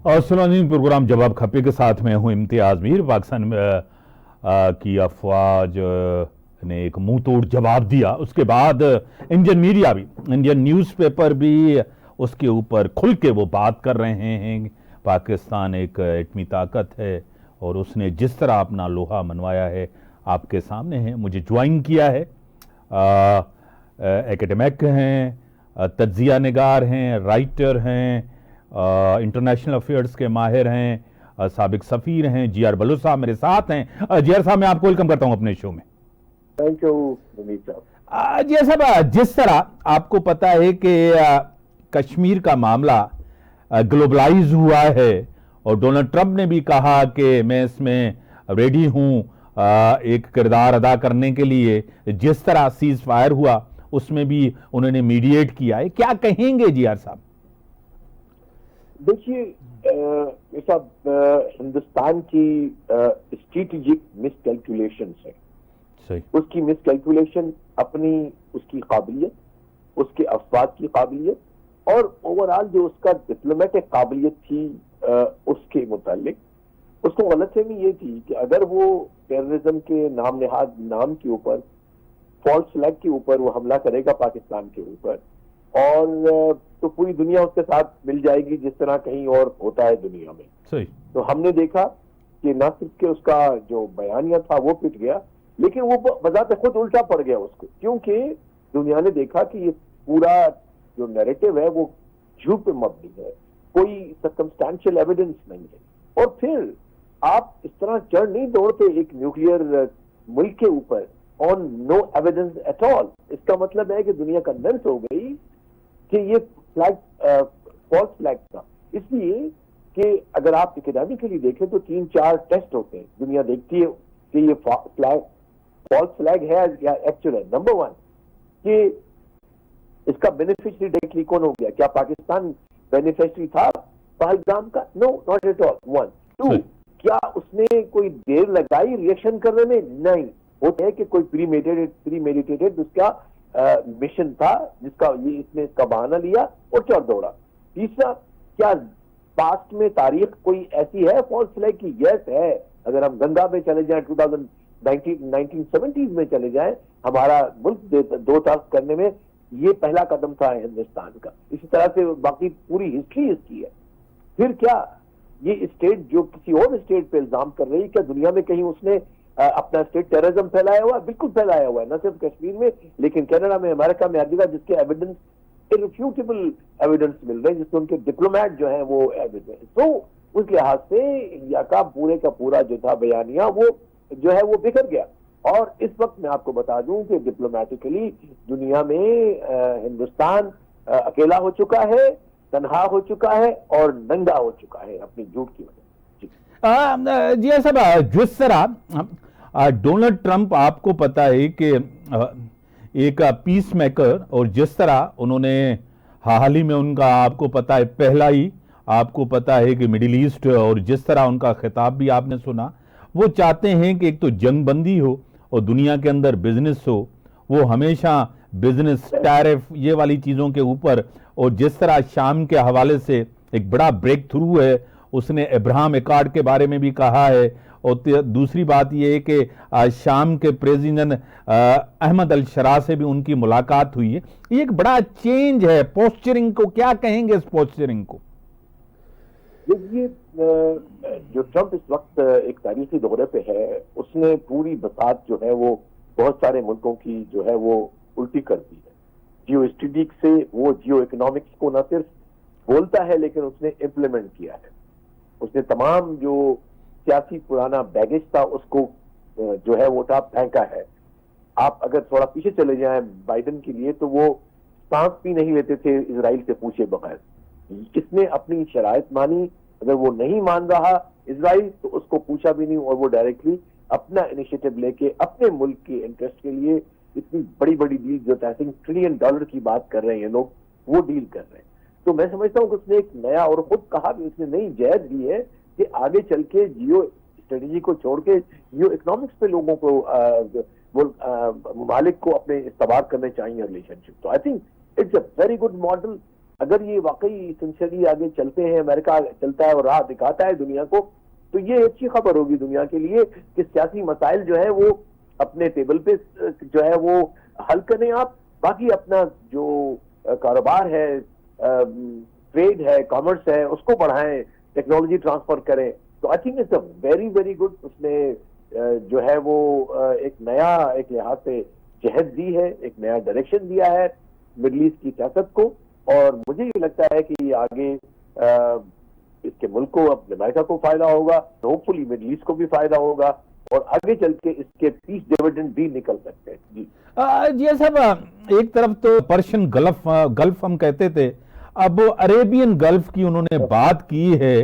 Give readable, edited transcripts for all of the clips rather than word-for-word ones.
और सुनानी प्रोग्राम जवाब खपे के साथ में हूँ इम्तियाज मीर। पाकिस्तान की अफवाज ने एक मुंह तोड़ जवाब दिया, उसके बाद इंडियन मीडिया भी, इंडियन न्यूज़पेपर भी उसके ऊपर खुल के वो बात कर रहे हैं। पाकिस्तान एक एटमी ताकत है और उसने जिस तरह अपना लोहा मनवाया है आपके सामने है। मुझे ज्वाइन किया है, एकेडमिक हैं, तज्जिया निगार हैं, राइटर हैं, इंटरनेशनल अफेयर्स के माहिर हैं, साबिक सफ़ीर हैं, जी.आर. बलूच साहब मेरे साथ हैं। जी.आर. साहब मैं आपको वेलकम करता हूं अपने शो में। थैंक यू रमीज साहब। जी साहब, जिस तरह आपको पता है कि कश्मीर का मामला ग्लोबलाइज हुआ है और डोनाल्ड ट्रंप ने भी कहा कि मैं इसमें रेडी हूं एक किरदार अदा करने के लिए, जिस तरह सीज फायर हुआ उसमें भी उन्होंने मीडिएट किया है, क्या कहेंगे जी.आर. साहब? देखिए साहब, हिंदुस्तान की स्ट्रेटेजिक मिसकैलकुलेशन है। सही। उसकी मिसकैलकुलेशन अपनी उसकी काबिलियत, उसके अफवाद की काबिलियत और ओवरऑल जो उसका डिप्लोमेटिक काबिलियत थी उसके मुतालिक उसको गलतफहमी ये थी कि अगर वो टेररिज्म के नाम नेहाद नाम के ऊपर, फॉल्स फ्लैग के ऊपर वो हमला करेगा पाकिस्तान के ऊपर, और तो पूरी दुनिया उसके साथ मिल जाएगी जिस तरह कहीं और होता है दुनिया में। सही। तो हमने देखा कि न सिर्फ के उसका जो बयानिया था वो पिट गया, लेकिन वो बजाते खुद उल्टा पड़ गया उसको, क्योंकि दुनिया ने देखा कि ये पूरा जो नैरेटिव है वो झूठ पे मबनी है, कोई सर्कमस्टेंशियल एविडेंस नहीं है। और फिर आप इस तरह चढ़ नहीं दौड़ते एक न्यूक्लियर मुल्क के ऊपर on no evidence at all. इसका मतलब है कि दुनिया कन्विंस हो गई कि ये फ्लैग फॉल्स फ्लैग था। इसलिए कि अगर आप एकेडमिकली देखें तो 3-4 टेस्ट होते हैं, दुनिया देखती है कि ये फ्लैग फॉल्स फ्लैग है या एक्चुअल है। नंबर 1 कि इसका बेनिफिशियरी डायरेक्टली कौन हो गया, क्या पाकिस्तान बेनिफिशियरी था पहलगाम का? नो, नॉट एट ऑल। 1 2 क्या उसने कोई देर लगाई रिएक्शन करने में? नहीं। होता है कि कोई प्रीमेडिटेटेड उसका मिशन था जिसका ये इसने इसका बहाना लिया और चढ़ दौड़ा। तीसरा, क्या पास्ट में तारीख कोई ऐसी है फॉल्स फ्लैग की? यस है। अगर हम गंगा में चले जाएं, 1970s में चले जाएं, हमारा मुल्क दो तरफ करने में ये पहला कदम था हिंदुस्तान का। इसी तरह से बाकी पूरी हिस्ट्री इसकी है। फिर क्या ये स्टेट जो किसी और स्टेट पे इल्जाम कर रही है, क्या दुनिया में कहीं उसने अपना स्टेट टेररिज्म फैलाया हुआ है? बिल्कुल फैलाया हुआ है, न सिर्फ कश्मीर में लेकिन कनाडा में, अमेरिका में, हर जगह, जिसके एविडेंस इररिफ्यूटेबल एविडेंस मिल रहे हैं, जिससे उनके डिप्लोमेट जो हैं वो एविडेंस। तो उस लिहाज से इंडिया का पूरे का पूरा जो था बयानिया वो जो है वो बिखर गया। और इस वक्त मैं आपको बता दूं कि डिप्लोमेटिकली दुनिया में हिंदुस्तान अकेला हो चुका है, तनहा हो चुका है और नंगा हो चुका है अपनी झूठ की वजह। जी साहब, जिस तरह डोनाल्ड ट्रंप, आपको पता है कि एक पीस मेकर, और जिस तरह उन्होंने हाल ही में उनका आपको पता है पहला ही आपको पता है कि मिडिल ईस्ट, और जिस तरह उनका खिताब भी आपने सुना, वो चाहते हैं कि एक तो जंग बंदी हो और दुनिया के अंदर बिजनेस हो। वो हमेशा बिजनेस, टैरिफ, ये वाली चीज़ों के ऊपर, और जिस तरह शाम के हवाले से एक बड़ा ब्रेक थ्रू है, उसने अब्राहम अकॉर्ड के बारे में भी कहा है। और दूसरी बात यह है कि शाम के प्रेसिडेंट अहमद अल शरा से भी उनकी मुलाकात हुई है। ये एक बड़ा चेंज है पोस्चरिंग को, क्या कहेंगे इस पोस्चरिंग को? देखिए, जो ट्रंप इस वक्त एक तारीखी दौरे पे है, उसने पूरी बसात जो है वो बहुत सारे मुल्कों की जो है वो उल्टी कर दी है। जियो स्ट्रेटेजिक से वो जियो इकोनॉमिक्स को न सिर्फ बोलता है लेकिन उसने इम्प्लीमेंट किया है। उसने तमाम जो सियासी पुराना बैगेज था उसको जो है वो उठा फेंका है। आप अगर थोड़ा पीछे चले जाएं बाइडेन के लिए, तो वो सांस भी नहीं लेते थे इजराइल से पूछे बगैर। इसने अपनी शराइत मानी, अगर वो नहीं मान रहा इजराइल तो उसको पूछा भी नहीं, और वो डायरेक्टली अपना इनिशिएटिव लेके अपने मुल्क के इंटरेस्ट के लिए इतनी बड़ी बड़ी डील, जो $1 ट्रिलियन की बात कर रहे हैं लोग, वो डील कर रहे हैं। तो मैं समझता हूं कि उसने एक नया, और खुद कहा भी, उसने नई जहद दी है कि आगे चल के जियो स्ट्रेटेजी को छोड़ के जियो इकोनॉमिक्स पे लोगों को ममालिक को अपने इस्तेमाल करने चाहिए रिलेशनशिप। तो I think it's a very good model. اگر یہ واقعی سنسیئرلی آگے چلتے ہیں، امریکہ چلتا ہے اور راہ دکھاتا ہے دنیا کو، تو یہ اچھی خبر ہوگی دنیا کے لیے کہ سیاسی مسائل جو ہے وہ اپنے ٹیبل پہ جو ہے وہ حل کریں آپ، باقی اپنا جو کاروبار ہے، ٹریڈ ہے، کامرس ہے، اس کو بڑھائیں، ٹیکنالوجی ٹرانسفر کریں. تو I think it's a very very good. اس نے جو ہے وہ ایک نیا ایک لحاظ سے جہد دی ہے، ایک نیا ڈائریکشن دیا ہے مڈل ایسٹ کی سیاست کو، اور مجھے یہ لگتا ہے کہ یہ آگے اس کے ملک کو، اب امریکہ کو فائدہ ہوگا، ہوپ فلی مڈل ایسٹ کو بھی فائدہ ہوگا، اور آگے چل کے اس کے پیس ڈیویڈنڈ بھی نکل سکتے ہیں. جی جی صاحب، ایک طرف تو پرشین گلف ہم کہتے تھے، اب عربین گلف کی انہوں نے بات کی ہے،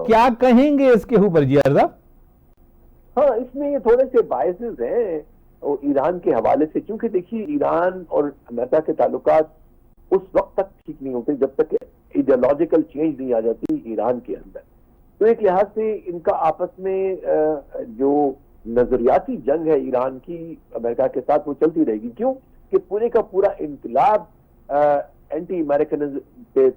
کیا کہیں گے اس کے اوپر جی صاحب؟ ہاں، اس میں یہ تھوڑے سے باعث ہیں ایران کے حوالے سے، کیونکہ دیکھیے ایران اور امریکہ کے تعلقات اس وقت تک ٹھیک نہیں ہوتے جب تک ایڈیالوجیکل چینج نہیں آ جاتی ایران کے اندر. تو ایک لحاظ سے ان کا آپس میں جو نظریاتی جنگ ہے ایران کی امریکہ کے ساتھ، وہ چلتی رہے گی. کیوں کہ پورے کا پورا انقلاب اینٹی امریکنزم پہ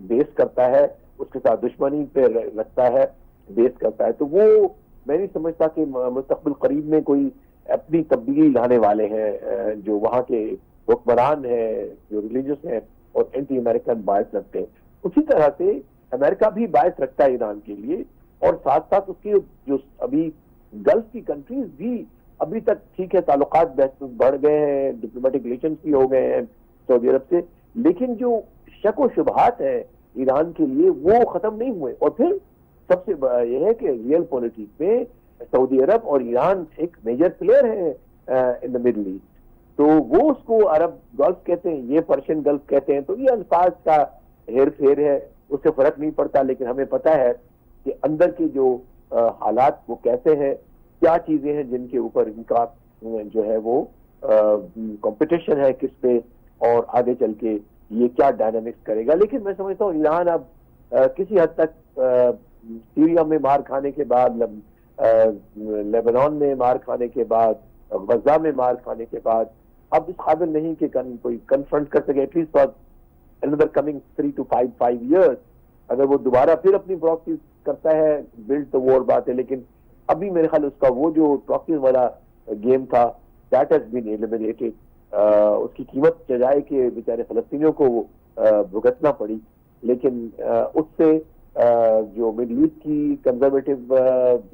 بیس کرتا ہے، اس کے ساتھ دشمنی پہ رکھتا ہے، بیس کرتا ہے. تو وہ میں نہیں سمجھتا کہ مستقبل قریب میں کوئی اپنی تبدیلی لانے والے ہیں. جو وہاں کے حکمران ہیں، جو ریلیجس ہیں اور اینٹی امریکن باعث رکھتے ہیں، اسی طرح سے امریکہ بھی باعث رکھتا ہے ایران کے لیے. اور ساتھ ساتھ اس کے جو ابھی گلف کی کنٹریز بھی ابھی تک ٹھیک ہے، تعلقات بڑھ گئے ہیں، ڈپلومیٹک ریلیشنز بھی ہو گئے ہیں سعودی عرب سے، لیکن جو شک و شبہات ہیں ایران کے لیے وہ ختم نہیں ہوئے. اور پھر سب سے بڑا یہ ہے کہ ریئل پولیٹکس میں سعودی عرب اور ایران ایک میجر پلیئر ہیں ان دا مڈل ایسٹ. تو وہ اس کو عرب گلف کہتے ہیں، یہ پرشین گلف کہتے ہیں. تو یہ الفاظ کا ہیر پھیر ہے، اس سے فرق نہیں پڑتا، لیکن ہمیں پتہ ہے کہ اندر کے جو حالات وہ کیسے ہیں، کیا چیزیں ہیں جن کے اوپر ان کا جو ہے وہ کمپٹیشن ہے کس پہ، اور آگے چل کے یہ کیا ڈائنامکس کرے گا. لیکن میں سمجھتا ہوں ایران اب کسی حد تک سیریا میں مار کھانے کے بعد، لیبنان میں مار کھانے کے بعد، غزہ میں مار کھانے کے بعد اب اس قابل نہیں کہ کوئی کنفرنٹ کر سکے. At least for another coming 3 to 5 years اگر وہ دوبارہ پھر اپنی پراکسیز کرتا ہے، بلڈ تو وار بات ہے، لیکن ابھی میرے خیال اس کا وہ جو پراکسیز والا گیم تھا that has been eliminated. اس کی قیمت جائے کہ بیچارے فلسطینیوں کو وہ بھگتنا پڑی، لیکن اس سے جو مڈل ایسٹ کی کنزرویٹو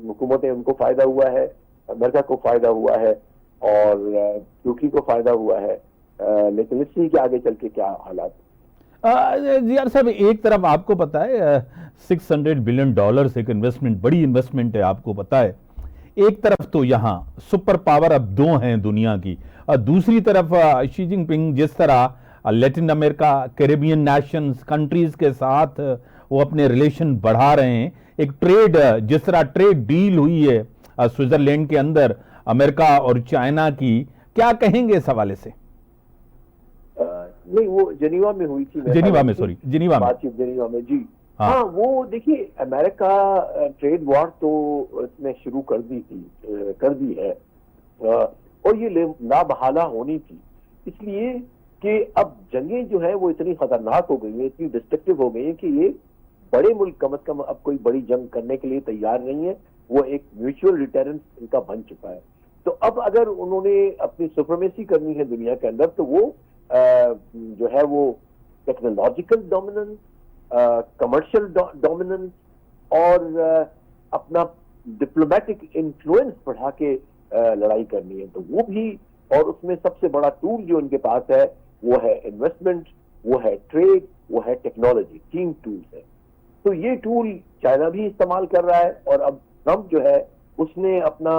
حکومتیں ان کو فائدہ ہوا ہے، امریکہ کو فائدہ ہوا ہے، اور ترکی کو فائدہ ہوا ہے. لیکن اس لیے کہ آگے چل کے کیا حالات. زیار صاحب، ایک طرف آپ کو پتا ہے $600 بلین ایک انویسٹمنٹ، بڑی انویسٹمنٹ ہے، آپ کو پتا ہے. ایک طرف تو یہاں سپر پاور اب دو ہیں دنیا کی، دوسری طرف شی جن پنگ جس طرح لیٹن امریکہ، کیریبین نیشنز کنٹریز کے ساتھ وہ اپنے ریلیشن بڑھا رہے ہیں. ایک ٹریڈ، جس طرح ٹریڈ ڈیل ہوئی ہے سوئٹزرلینڈ کے اندر امریکہ اور چائنا کی، کیا کہیں گے اس حوالے سے؟ نہیں، وہ جنیوا میں ہوئی تھی، جنیوا میں، سوری، جنیوا میں، بات چیت جنیوا میں. جی ہاں، وہ دیکھیے امریکہ ٹریڈ وار تو اس نے شروع کر دی ہے، اور یہ لا محالہ ہونی تھی، اس لیے کہ اب جنگیں جو ہیں وہ اتنی خطرناک ہو گئی ہیں، اتنی ڈسٹرکٹیو ہو گئی ہیں کہ یہ بڑے ملک کم از کم اب کوئی بڑی جنگ کرنے کے لیے تیار نہیں ہے. وہ ایک میوچول ریٹرنس ان کا بن چکا ہے. تو اب اگر انہوں نے اپنی سپریمیسی کرنی ہے دنیا کے اندر، تو وہ جو ہے وہ ٹیکنالوجیکل ڈومیننس، کمرشل ڈومیننس اور اپنا ڈپلومیٹک انفلوئنس بڑھا کے لڑائی کرنی ہے. تو وہ بھی، اور اس میں سب سے بڑا ٹول جو ان کے پاس ہے وہ ہے انویسٹمنٹ، وہ ہے ٹریڈ، وہ ہے ٹیکنالوجی. 3 ٹولز ہیں. تو یہ ٹول چائنا بھی استعمال کر رہا ہے، اور اب ٹرمپ جو ہے اس نے اپنا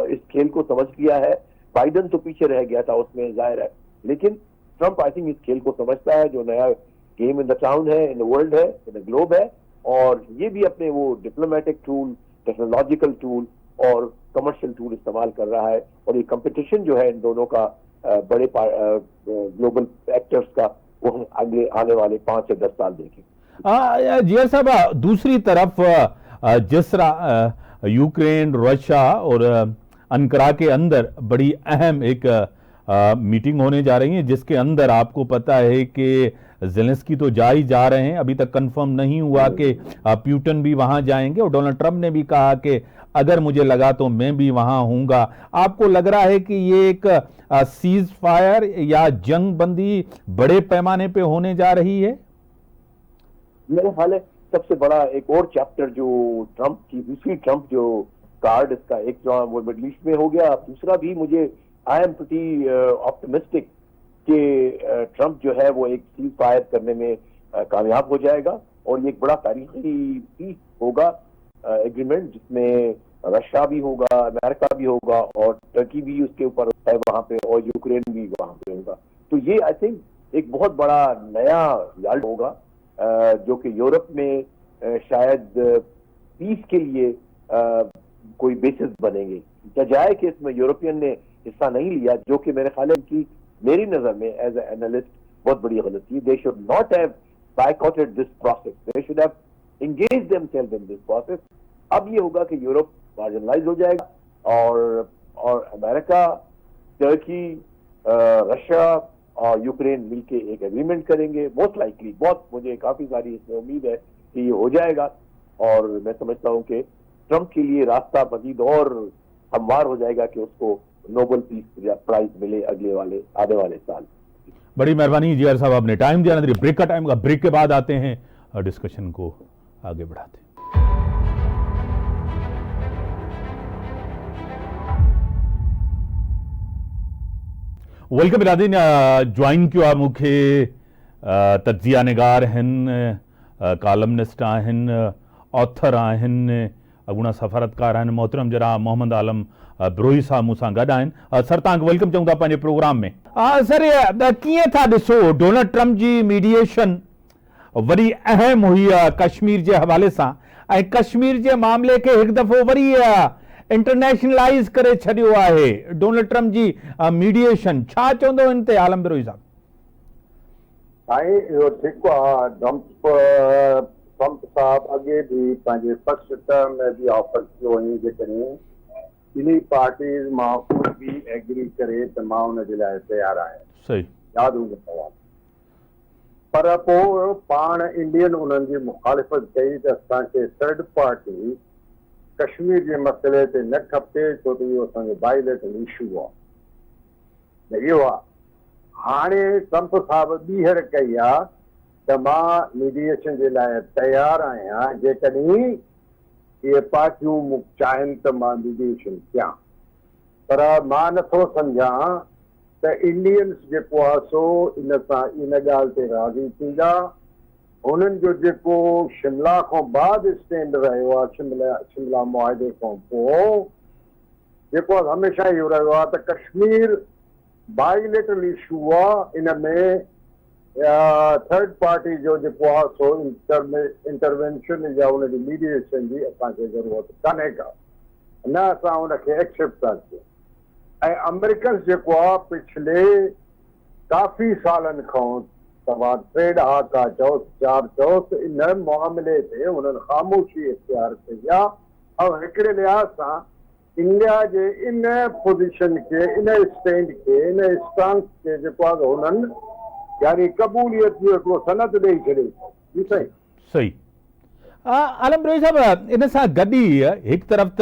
اس کھیل کو سمجھ لیا ہے. بائیڈن تو پیچھے رہ گیا تھا اس میں، ظاہر ہے، لیکن ٹرمپ آئی تھنک اس کھیل کو سمجھتا ہے، جو نیا گیم ان دا ٹاؤن ہے، ان دا ورلڈ ہے، ان دا گلوب ہے. اور یہ بھی اپنے وہ ڈپلومیٹک ٹول، ٹیکنالوجیکل ٹول اور کمرشل ٹول استعمال کر رہا ہے. اور یہ کمپٹیشن جو ہے ان دونوں کا بڑے گلوبل ایکٹرز کا، وہ ہم آگے آنے والے 5 سے 10 سال دیکھیں. جی صاحب، دوسری طرف جس طرح یوکرین، رشیا اور انقرہ کے اندر بڑی اہم ایک मीटिंग होने जा रही है, जिसके अंदर आपको पता है कि ज़ेलेंस्की तो जा ही जा रहे हैं, अभी तक कंफर्म नहीं हुआ कि प्यूटन भी वहां जाएंगे, और डोनाल्ड ट्रंप ने भी कहा कि अगर मुझे लगा तो मैं भी वहां हूंगा। आपको लग रहा है कि ये एक सीज फायर या जंग बंदी बड़े पैमाने पे होने जा रही है? मेरा ख्याल है सबसे बड़ा एक और चैप्टर जो ट्रंप की दूसरी ट्रंप जो कार्ड इसका एक जो वो मिडल ईस्ट में हो गया, दूसरा भी मुझे आई एम प्रीटी ऑप्टिमिस्टिक कि ट्रंप जो है वो एक सीज फायर करने में कामयाब हो जाएगा, और ये एक बड़ा तारीखी पीस होगा एग्रीमेंट, जिसमें रशिया भी होगा, अमेरिका भी होगा, और टर्की भी उसके ऊपर है वहां पे, और यूक्रेन भी वहां पे होगा। तो ये आई थिंक एक बहुत बड़ा नया रिजल्ट होगा जो कि यूरोप में शायद पीस के लिए कोई बेसिस बनेंगे। बजाय कि इसमें यूरोपियन ने हिस्सा नहीं लिया, जो कि मेरे ख्याल है कि मेरी नजर में एज ए एनालिस्ट बहुत बड़ी गलती। They should not have बायकॉटेड this process, they should have engage themselves in this process। अब ये होगा कि यूरोप मार्जिनलाइज हो जाएगा, और अमेरिका, टर्की, रशिया और यूक्रेन मिलके एक एग्रीमेंट करेंगे। मोस्ट लाइकली, बहुत मुझे काफी सारी इसमें उम्मीद है कि ये हो जाएगा, और मैं समझता हूं कि ट्रंप के लिए रास्ता मजीद और हमवार हो जाएगा कि उसको नोबेल पीस प्राइज मिले आने वाले साल। बड़ी मेहरबानी जिगर साहब, आपने टाइम दिया। ब्रेक का टाइम, ब्रेक के बाद आते हैं और डिस्कशन को आगे बढ़ाते हैं। वेलकम बिरादरीन, ज्वाइन किया मूंखे तज्जिया निगार आहिनि, कॉलमनिस्ट आहिनि, ऑथर आहिनि, अगुणा सफ़ारतकार आहिनि, मोहतरम जनाब मोहम्मद आलम ब्रोही साहब मूंसां गॾु आहिनि। सर, तव्हांखे वेलकम चऊं था पंहिंजे प्रोग्राम में। सर, कीअं था ॾिसो डोनाल्ड ट्रंप जी मीडिएशन वरी अहम हुई कश्मीर जे हवाले सां, ऐं कश्मीर जे मामले खे हिकु दफ़ो वरी इंटरनेशनलाइज़ करे छॾियो आहे डोनाल्ड ट्रंप जी मीडिएशन? छा चवंदो हिन ते आलम ब्रोही साहब? साईं, इहो ठीकु आहे। ट्रंप साहब अॻे बि पंहिंजे फर्स्ट टर्म में बि ऑफर कयो हुई, जेकॾहिं ॿिन्ही पार्टीज़ मां कोई बि एग्री करे त मां हुनजे लाइ तयारु आहियां। सही, यादि हूंदो तव्हां। पर पोइ पाण इंडियन उन्हनि जी मुखालिफ़त कई त असांखे थर्ड पार्टी कश्मीर जे मसइले ते न खपे, छो त इहो असांजो बायलेटरल इशू आहे। इहो आहे हाणे ट्रंप साहब ॿीहर कई आहे त मां मीडिएशन जे लाइ तयारु आहियां, जेकॾहिं इहे पार्टियूं चाहिनि त मां मीडिएशन कयां। पर मां नथो सम्झां त इंडियंस जेको आहे सो इन ॻाल्हि ते राज़ी थींदा। उन्हनि जो जेको शिमला खां बाद स्टैंड रहियो आहे, शिमला मुआहिदे खां पोइ जेको हमेशह इहो रहियो आहे त कश्मीर बायलेटरल इशू आहे, इन में थर्ड पार्टी जो जेको आहे सो इंटरवेंशन या उनजी मीडिएशन जी असांखे ज़रूरत कान्हे का, न असां उनखे एक्सेप्ट था कयूं। ऐं अमेरिकन्स जेको आहे पिछले काफ़ी सालनि खां तव्हां ट्रेड हाका चओ, चार चओ, त इन मामले ते उन्हनि ख़ामोशी इख्तियार कई आहे। ऐं हिकिड़े लिहाज़ सां इंडिया जे इन पोज़ीशन खे, इन स्टैंड खे, इन स्टांस खे जेको आहे हुननि यानी क़बूलियत जो हिकिड़ो सनद ॾेई छॾियो। सही सही। आलम ब्रोही साहब, इन सां गॾु ई हिकु तरफ़ त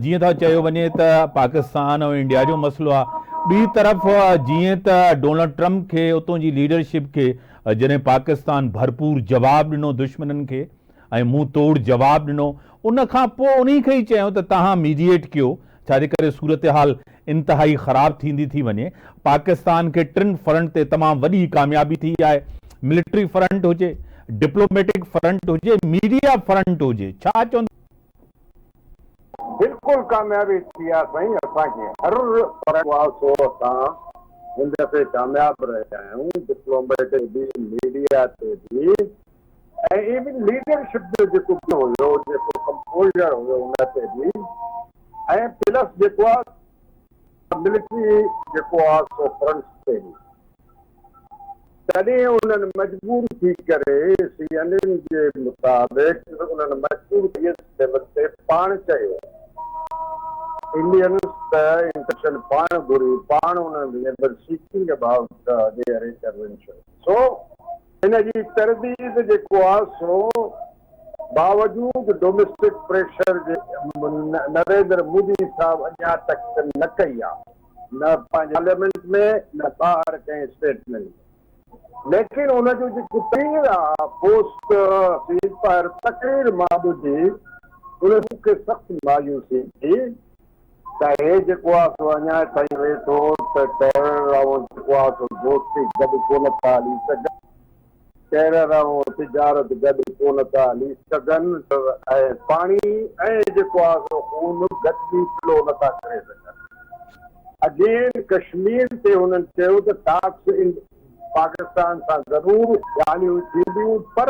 जीअं त चयो वञे त पाकिस्तान ऐं इंडिया जो मसइलो आहे, ॿी तरफ़ जीअं त डोनाल्ड ट्रंप खे उतां जी लीडरशिप खे जॾहिं पाकिस्तान भरपूर जवाबु ॾिनो दुश्मननि खे ऐं मुंहुं तोड़ जवाबु ॾिनो, उन खां पोइ उन खे ई चयो त तव्हां मीडिएट कयो, छाजे करे सूरत हाल इंतिहाई ख़राब थींदी थी वञे। पाकिस्तान खे टिनि फ्रंट ते तमामु वॾी कामयाबी थी आहे, मिलिट्री फ्रंट हुजे, डिप्लोमेटिक फ्रंट हुजे, मीडिया फ्रंट हुजे। छा चवंदा? बिल्कुलु कामयाबी थी आहे साईं। असांखे हर सो असां हिन दफ़े कामयाबु रहिया आहियूं, डिप्लोमेटिक बि, मीडिया ते बि, ऐं इवन लीडरशिप जो जेको बि हुयो, जेको कंपोजर हुयो हुन ते बि, ऐं प्लस जेको आहे मिलिट्री जेको आहे सो फ्रंट ते बि। तॾहिं उन्हनि मजबूर थी करे CNN जे मुताबिक़ उन्हनि मजबूर थी ते पाण चयो Indians intervention पाण घुरी पाण उन्हनि were seeking about their intervention. So इन जी तरदीद जेको आहे सो बावजूद डोमेस्टिक प्रेशर जे नरेंद्र मोदी साहब अञा तक न कई आहे, न पंहिंजे पार्लियामेंट में न ॿाहिरि कंहिं स्टेटमेंट में। लेकिन उन जो जेको तकरीर आहे पोस्ट सीज़ फायर तकरीर मां ॿुधी उन मूंखे सख़्तु मायूसी थी त हे जेको आहे सो अञा ताईं वेहे थो त टेरर ऐं जेको आहे सो दोस्ती गॾु कोन था हली सघनि, टेरर ऐं तिजारत गॾु कोन था हली सघनि ऐं पाणी ऐं जेको आहे सो खून गॾिजी फ्लो नथा करे सघनि। अगेन कश्मीर ते हुननि चयो त टाक्स पाकिस्तान सां ज़रूरु ॻाल्हियूं थींदियूं, पर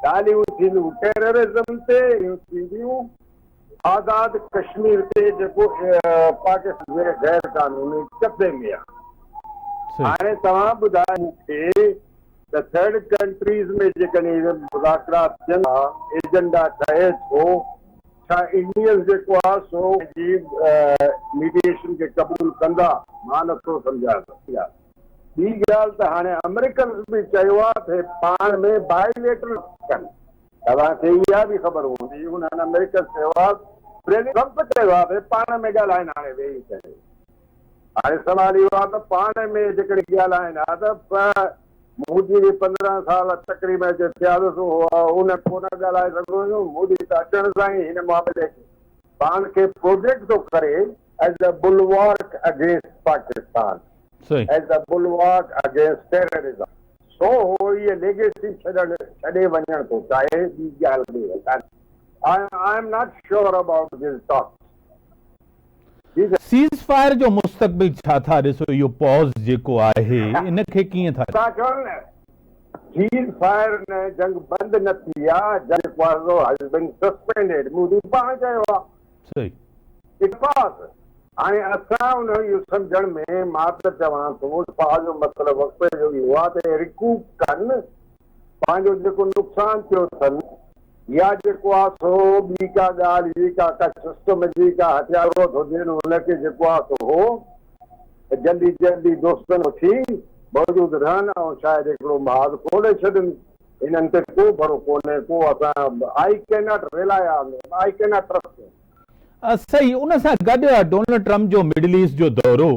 ॻाल्हियूं थींदियूं टेररिज़म ते थींदियूं, आज़ाद कश्मीर ते जेको पाकिस्तान में गैर कानूनी कब्ज़े में आहे। हाणे तव्हां ॿुधायो मूंखे त थर्ड कंट्रीज़ में जेकॾहिं मुज़ाकरात थियनि था, एजेंडा ठहे थो, छा इंडियंस जेको आहे सो जी मीडिएशन खे क़बूल कंदा? मां नथो सम्झां सघां। ॿी ॻाल्हि त हाणे अमेरिकन बि चयो आहे त पाण में बायलेटरल कनि, तव्हांखे इहा बि ख़बर हूंदी, हुननि अमेरिकन चयो आहे प्रेसिडेंट ट्रम्प चयो आहे त पाण में ॻाल्हाइनि हाणे वेही करे। हाणे सवाल इहो आहे त पाण में जेकॾहिं ॻाल्हाइनि हा त मोदी जी 15 साल तकरीबन जो थिया उन कोन ॻाल्हाए सघो। मोदी त अचण सां ई हिन मामले खे पाण खे प्रोजेक्ट थो करे as a bulwark against Pakistan, as a bulwark against terrorism. So ये लेगेसी छॾे वञण थो चाहे, ॿी ॻाल्हि बि I am not sure about this talk. Ceasefire जो मुस्तक़बिल छा था ॾिसो, इहो पॉज़ जेको आहे इनखे कीअं था चओ न, सीज़ फायर न जंग बंदि न थी आहे, जंग हैज़ बीन सस्पेंडेड, मोदी पाण चयो आहे। सही इत्तेफ़ाक़ हाणे असां उन इहो सम्झण में मां त चवां थो पंहिंजो मतिलबु वक़्त जो इहो आहे त रिकूप कनि पंहिंजो जेको नुक़सानु थियो अथनि, या जेको आहे सो ॿी का ॻाल्हि जी का सिस्टम जी का हथियारो थो ॾियनि हुनखे जेको आहे सो हो जल्दी जल्दी दोस्तनि वठी मौजूदु रहनि ऐं शायदि हिकिड़ो महाज़ खोले छॾनि। हिननि ते को भरो कोन्हे, को असां I can not rely on, I can not trust. सही, उन सां गॾु डोनाल्ड ट्रम्प जो मिडिल ईस्ट जो दौरो,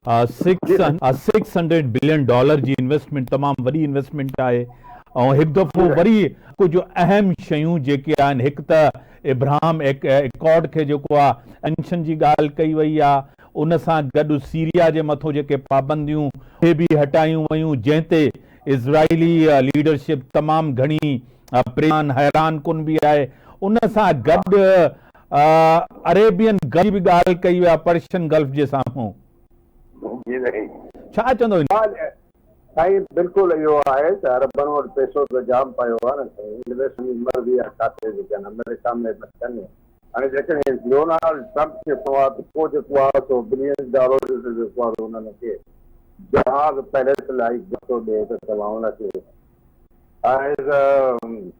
$600 बिलियन जी इन्वेस्टमेंट, तमामु वॾी इन्वेस्टमेंट आहे। ऐं हिकु दफ़ो वरी कुझु अहम शयूं जेके आहिनि, हिकु त इब्राहिम एकॉर्ड खे जेको आहे एंशन जी ॻाल्हि कई वई आहे, उन सां गॾु सीरिया जे मथां जेके पाबंदियूं उहे बि हटायूं वयूं, जंहिं ते इज़राइली लीडरशिप तमामु घणी परेशान हैरान कुन बि आहे। उन सां गॾु अरेबियन गल्फ जी बि ॻाल्हि कई विया, पर्शियन गल्फ जे साम्हूं। छा चवंदो? साईं बिल्कुलु इहो आहे त अरबनि वटि पैसो त जाम पियो आहे न, इन्वेस्टमेंट मर्ज़ी आहे किथे बि कनि, अमेरिका में बि कनि। हाणे जेकॾहिं डोनाल्ड ट्रम्प खे पोइ जेको आहे सो $बिलियन जेको आहे हुननि खे जहाज़ पैलेस लाइ थो ॾिए त तव्हां हुनखे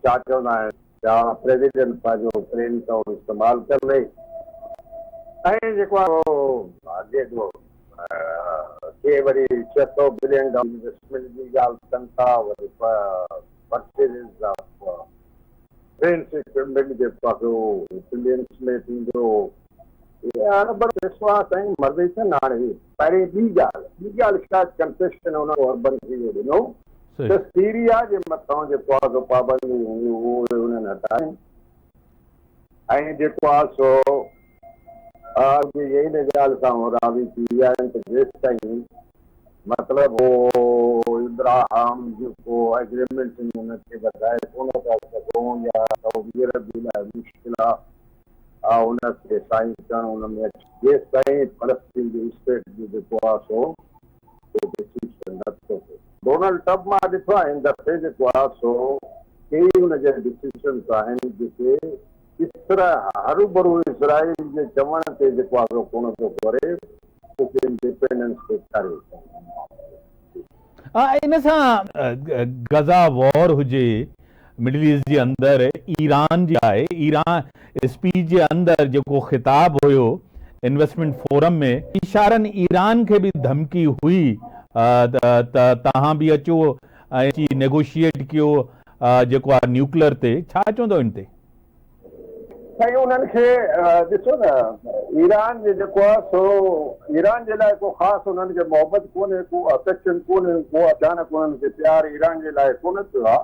छा चवंदा आहिनि, छा प्रेसिडेंट पंहिंजो प्लेन सां इस्तेमालु करे। ऐं जेको आहे जेको के वरी $600 बिलियन इन्वेस्टमेंट जी ॻाल्हि कनि था, वरी परचेज़ ऑफ डिफेंस इक्विपमेंट जेको आहे बिलियंस में थींदो। हाणे बसि ॾिसो आहे साईं मर्ज़ी थियनि। हाणे पहिरीं ॿी ॻाल्हि शायदि कंसेशन हुन अर्बन खे इहो ॾिनो त सीरिया जे मथां जेको आहे सो पाबंदियूं हुयूं उहे हुननि हटायूं। ऐं जेको आहे सो इन ॻाल्हि सां राज़ी थी विया आहिनि त जेसि ताईं मतिलबु हो इब्राहिम जेको एग्रीमेंट हुनखे वधाए कोन था सघूं, या सऊदी अरब लाइ मुश्किल आहे हुनखे साइन करणु हुन में, जेसि ताईं फ़लस्तीन जी स्टेट जो जेको आहे सो डिसीजन नथो थिए। डोनाल्ड ट्रम्प मां ॾिठो आहे हिन दफ़े जेको आहे सो कई हुनजे डिसीजन्स आहिनि जेके इस तरह हरू भरू इसराइल जे चवण ते जेको आहे सो कोन थो करे, कुझु इंडिपेंडेंस ते करे। इन सां गज़ा वॉर हुजे, मिडिल ईस्ट जे अंदरि ईरान जी आहे, ईरान स्पीच जे अंदरि जेको ख़िताब हुयो इन्वेस्टमेंट फोरम में, इशारनि ईरान खे बि धमकी हुई त तव्हां बि अचो ऐं नेगोशिएट कयो जेको आहे न्यूक्लियर ते। छा चवंदो इन ते? साईं उन्हनि खे ॾिसो न, ईरान जो जेको आहे सो ईरान जे लाइ को ख़ासि उन्हनि खे मोहबत कोन्हे, को अफेक्शन कोन्हे, को अचानक उन्हनि खे प्यार ईरान जे लाइ कोन थियो आहे।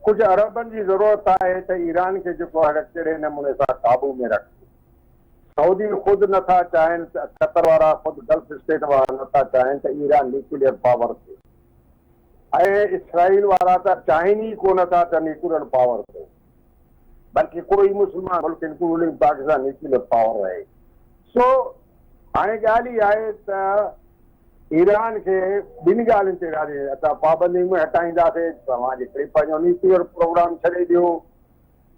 कुझु अरबनि जी ज़रूरत आहे त ईरान खे जेको आहे कहिड़े नमूने सां काबू में रखे। सऊदी ख़ुदि नथा चाहिनि, क़तर वारा ख़ुदि गल्फ स्टेट वारा नथा चाहिनि त ईरान न्यूक्लियर पावर थिए, ऐं इसराइल वारा त चाहिनि ई कोन था त न्यूक्लियर पावर थिए, बल्कि कोई मुस्लमान मुल्क इंक्लूडिंग पाकिस्तान न्यूक्लियर पावर रहे। सो हाणे ॻाल्हि इहा आहे त ईरान खे ॿिनि ॻाल्हियुनि ते असां पाबंदी में हटाईंदासीं, तव्हां जेकॾहिं पंहिंजो न्यूक्लियर प्रोग्राम छॾे ॾियो,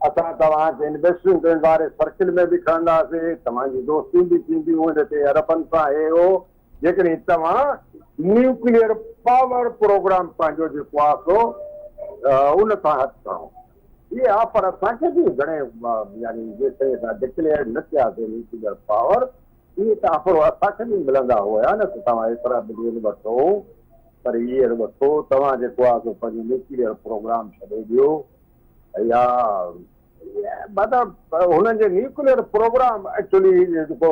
असां तव्हांखे इन्वेस्टमेंट वारे सर्किल में बि खणंदासीं, तव्हांजी दोस्तियूं बि थींदियूं हिते अरबनि सां हे हो, जेकॾहिं तव्हां न्यूक्लियर पावर प्रोग्राम पंहिंजो जेको आहे सो उन सां हथु खणो। इहे ऑफर असांखे बि घणे यानी जेसिताईं असां डिक्लेयर न कयासीं न्यूक्लियर पावर, इहे त ऑफर असांखे बि मिलंदा हुया न त तव्हां एतिरा बिलियन वठो, पर इहे वठो, तव्हां जेको आहे सो पंहिंजो न्यूक्लियर प्रोग्राम छॾे ॾियो, या मतिलबु हुननि जे न्यूक्लियर प्रोग्राम एक्चुअली जेको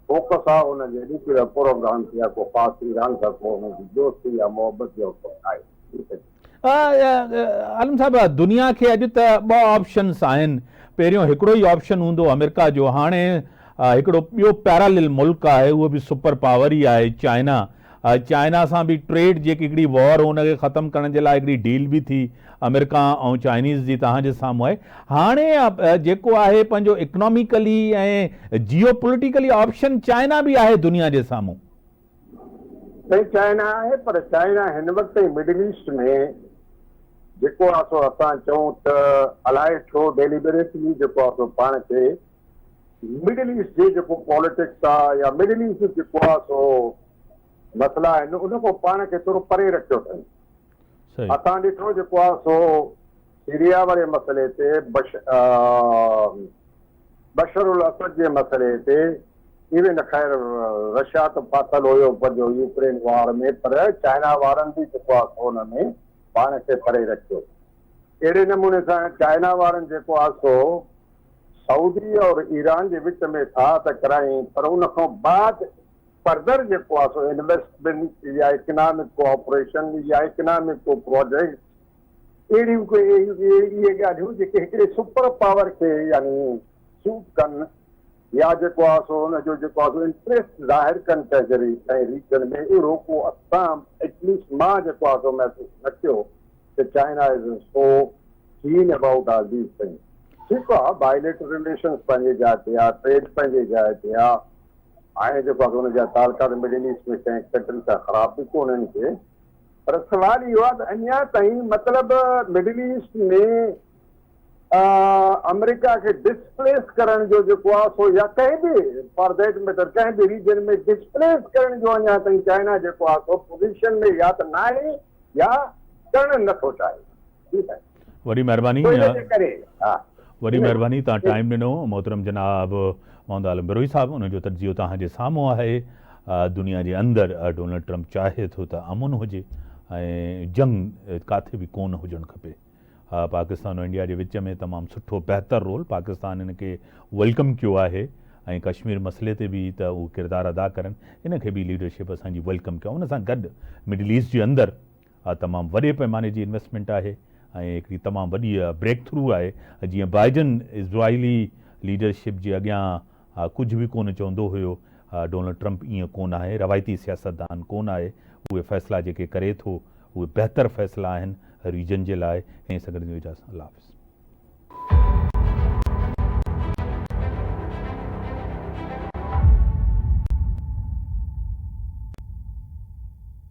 फोकस आहे हुननि जे न्यूक्लियर प्रोग्राम ते या को ख़ासि ईरान सां को हुनजी दोस्ती या मोहबत जो आहे। आलम साहब, दुनिया खे अॼु त ॿ ऑप्शन्स आहिनि। पहिरियों हिकिड़ो ई ऑप्शन हूंदो अमेरिका जो, हाणे हिकिड़ो ॿियो पैरालिल मुल्क आहे, उहो बि सुपर पावर ई आहे चाइना। चाइना सां बि ट्रेड जेकी हिकिड़ी वॉर हुनखे ख़तमु करण जे लाइ हिकिड़ी डील बि थी अमेरिका ऐं चाइनीज़ जी तव्हांजे साम्हूं आहे। हाणे जेको आहे पंहिंजो इकोनॉमिकली ऐं जियो पोलिटिकली ऑप्शन चाइना बि आहे दुनिया जे साम्हूं। चाइना आहे, पर चाइना हिन वक़्तु मिडिल ईस्ट में जेको आहे सो असां चऊं त अलाए छो डेलिबरेटली जेको आहे सो पाण खे मिडिल ईस्ट जे जेको पॉलिटिक्स आहे या मिडिल ईस्ट जेको आहे सो मसइला आहिनि उन खां पाण खे थोरो परे रखियो अथनि। असां ॾिठो जेको आहे सो सीरिया वारे मसइले ते, बशर उल असद जे मसइले ते, इवन ख़ैर रशिया त फाथल हुयो पंहिंजो यूक्रेन वार में, पर चाइना वारनि बि जेको आहे सो हुन में पाण खे परे रखियो। अहिड़े नमूने सां चाइना वारनि जेको आहे सो सऊदी और ईरान जे विच में था त कराई, पर उन खां बाद फर्दर जेको आहे सो इन्वेस्टमेंट या इकनॉमिक कोऑपरेशन या इकनॉमिक को प्रोजेक्ट, अहिड़ियूं इहे ॻाल्हियूं जेके हिकिड़े सुपर पावर खे यानी सूट कनि या जेको आहे सो हुनजो जेको आहे सो इंट्रस्ट ज़ाहिर कनि कंहिं रीजन में, अहिड़ो को असां एटलीस्ट मां जेको आहे सो महसूसु न कयो त चाइना इज़ सो कीन अबाउट आल दीस थिंग्स। ठीकु आहे, बायलेटरल रिलेशन्स पंहिंजे जाइ ते आहे, ट्रेड पंहिंजे जाइ ते आहे, हाणे जेको आहे हुनजा तालुकात मिडिल ईस्ट में कंहिं कंट्री सां ख़राब बि कोन्हनि के, पर सवाल इहो आहे त अञा ताईं मतिलबु मिडिल ईस्ट में अमेरिका खे डिस्प्लेस करण जो जेको आहे सो या कंहिं बि फॉर दैट मैटर कंहिं बि रीजन में डिस्प्लेस करण जो अञा ताईं चाइना जेको आहे सो पोज़ीशन में या त न आहे या करणु नथो चाहे। ठीकु आहे, वॾी महिरबानी, वॾी महिरबानी, तव्हां टाइम ॾिनो। मोहतरम जनाब मोहम्मद आलम बरोई साहब, उनजो तर्जियो तव्हांजे साम्हूं आहे। दुनिया जे अंदरि डोनाल्ड ट्रम्प चाहे थो त अमुन हुजे ऐं जंग काथे बि कोन हुजणु खपे। पाकिस्तान ऐं इंडिया जे विच में तमामु सुठो बहितर रोल पाकिस्तान हिन खे वेलकम कयो आहे ऐं कश्मीर मसइले ते बि त उहो किरदारु अदा करनि, हिन खे बि लीडरशिप असांजी वेलकम कयूं। उन सां गॾु मिडिल ईस्ट जे अंदरि तमामु वॾे पैमाने जी इन्वेस्टमेंट आहे ऐं हिकिड़ी तमामु वॾी ब्रेक थ्रू आहे। जीअं बाइडन इज़राइली लीडरशिप जे अॻियां कुझु बि कोन चवंदो हुयो, डोनाल्ड ट्रम्प ईअं कोन आहे, रवायती सियासतदान कोन आहे। उहे फ़ैसिला जेके करे थो उहे बहितर फ़ैसिला आहिनि रीजन जे लाइ। ऐं सगड़ जो इजाज़त, अल्लाह हाफ़िज़।